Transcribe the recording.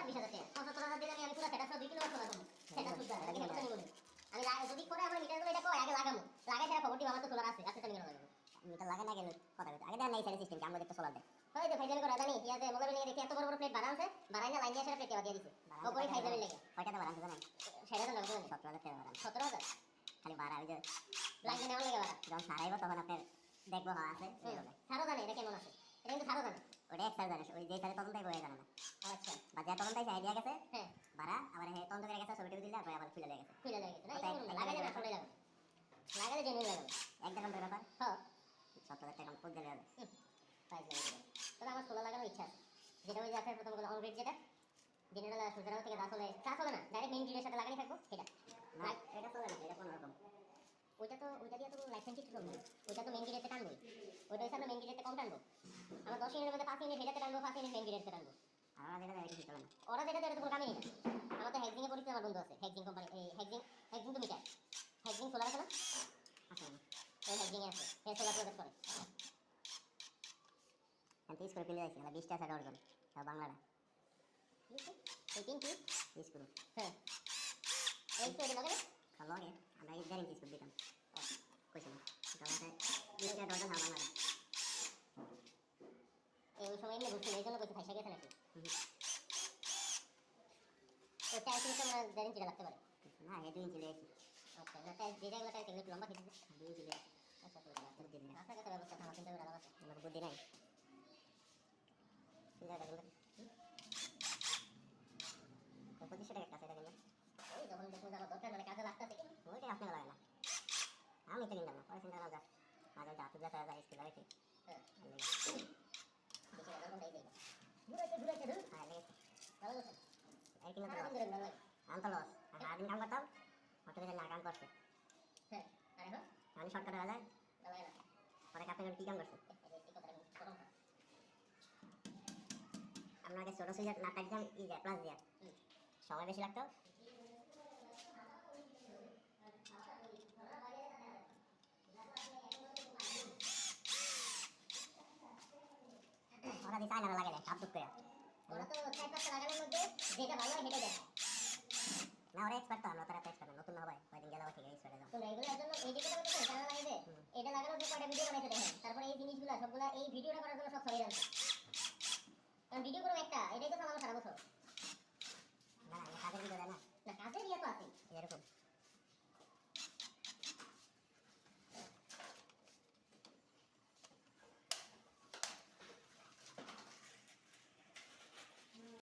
20,000 টাকা 75,000 দিলে আমি পুরো সেটা 2 কিলো মাছ লাগাবো সেটা সুদ্ধ আমি যদি পরে আমার মিটারগুলো এটা কয় আগে লাগামু লাগাই তারা খবর দিব আমার তো সোলার আছে আচ্ছা আমি লাগাবো মিটার লাগে না গেলে কথা বলতে আগে দেন নাই সাইড সিস্টেম কি আমরা দেখতে সোলার দেয় ওই যে ফাইজাল করে জানি কি আছে মোবাইলে নিয়ে দেখি এত বড় বড় প্লেট বানাছে বানাই না লাইন দিয়ে সেটা প্লেটে দিয়ে দিছে ওপরে ফাইজাল লাগে কয়টা বানাতে জানেন সেটা তো লাগবে 17,000 টাকা বানান 17,000 খালি ভাড়া ওই যে লাইন নেওয়া লাগে ভাড়া যখন সারাইব তখন আপনার দেখবো হ্যাঁ আছে এইভাবে সারো জানে এটা কেমন আছে এটা কিন্তু সারো জানে ওটা এক স্যার জানে ওই যে স্যারে তদন্ত বয়ে জানে না আচ্ছা বা যে তদন্ত আইডিয়া গেছে হ্যাঁ ভাড়া আবার হে তদন্ত করে গেছে ছবি টবি দিলে আবার খুলে লেগে গেছে খুলে লাগে না লাগাইলে না চলে যাবে লাগাইলে জেনুইন লাগাবে এক দেখান তোর ব্যাপার হ্যাঁ 17,000 টাকা কোন গেলে হবে প্রাইস লাগে তবে আমার সোলার লাগানোর ইচ্ছা আছে যেটা ওই যে আপনার প্রথম কথা অনগ্রেড যেটা জেনারেল সুতরাং থেকে চা চলে না ডাইরেক্ট মেইন গ্রিডের সাথে লাগানি থাকবো সেটা না এটা চলে না এটা কোন রকম ওইটা দিয়ে তো লাইসেন্স ঠিক চলবে ওইটা তো মেইন গ্রিডেতে টানবো ওইটা হিসাবে মেইন গ্রিডেতে কম টানবো আমরা 10 মিনিটের মধ্যে 5 মিনিট হেডাতে টানবো 5 মিনিট মেইন গ্রিডেতে টানবো আর যেটা দেয় কিছু চলে না ওরা যেটা দেয় এটা তো কোনো কামই না আমার তো হ্যাকজিং এর পরিচিত আমার বন্ধু আছে হ্যাকজিং কোম্পানি এই হ্যাকজিং তো মিটার হ্যাকজিং সোলার আছে না আছে না ওই হ্যাকজিং আছে এই সোলার প্রজেক্ট করে আমি স্কুল পেলে যাইছি না 20 টাকা অর্জন সব বাংলাটা এই তিনটি স্কুল হ্যাঁ এই তো এটা লাগে লগে আমরা এই গ্যারেন্টি স্কুল দিতাম কইছিলাম তাহলে 20 টাকা অর্জন হবে বাংলাটা এই সময় এমনি ঘুরছিল এই জন্য কইছে ফাইসা গেছে নাকি ওটা আসলে তো আমরা গ্যারেন্টি লাগতে পারে না হে 2 ইঞ্চি লেগেছে আচ্ছা না তাই যেগুলো তাই একটু লম্বা খেতে 2 ইঞ্চি লেগেছে আচ্ছা তো রাখতে দিন না আপনার কাছে ব্যবস্থা আমার চিন্তা করে আলাদা আছে আমার বুদ্ধি নাই চিন্তা করলে 25 টাকা কাছে রাখেন না ওই যখন দেখুন আমার দরকার মানে কাজে লাগতেছে ওইটা আপনি লাগে না আমি তো কিনলাম না পরে চিন্তা করলাম মাঝে যা তুই যা স্কুল রাখি হ্যাঁ লেগেছে বেশি কথা বলতে এই ঘুরাইতে ধর হ্যাঁ লেগেছে ভালো আছে এই কিনা সারা তো দিন ধরে ভালো লাগে আমি তো লস আর সারাদিন কাম করতাম হঠাৎ করে না কাম করছে হ্যাঁ আর এখন আমি শর্টকাট হয়ে যায় ভালো লাগে না পরে কাপে কি কাম করছে এই কথাটা প্রথম আমরা আগে ছোটো সুইজার না কাটতাম ই যায় প্লাস দিয়া সময় বেশি লাগতো ওরা দিতে আয়না লাগে না কাপ দুঃখ করে ওরা তো চার পাঁচটা লাগানোর মধ্যে যেটা ভালো হয় সেটা দেখে না ওরা এক্সপার্ট তো আমরা তারা এক্সপার্ট নতুন না হবে কয়েকদিন গেলে ঠিক এক্সপার্ট হয়ে যাবো তো এগুলোর জন্য এই যেটা বলতে চাই লাগাই দে এটা লাগানোর যে কয়টা ভিডিও বানাইতে দেখেন তারপরে এই জিনিসগুলো সবগুলা এই ভিডিওটা করার জন্য সব সরে যাচ্ছে কারণ ভিডিও করো একটা এটাই তো চালানো সারা বছর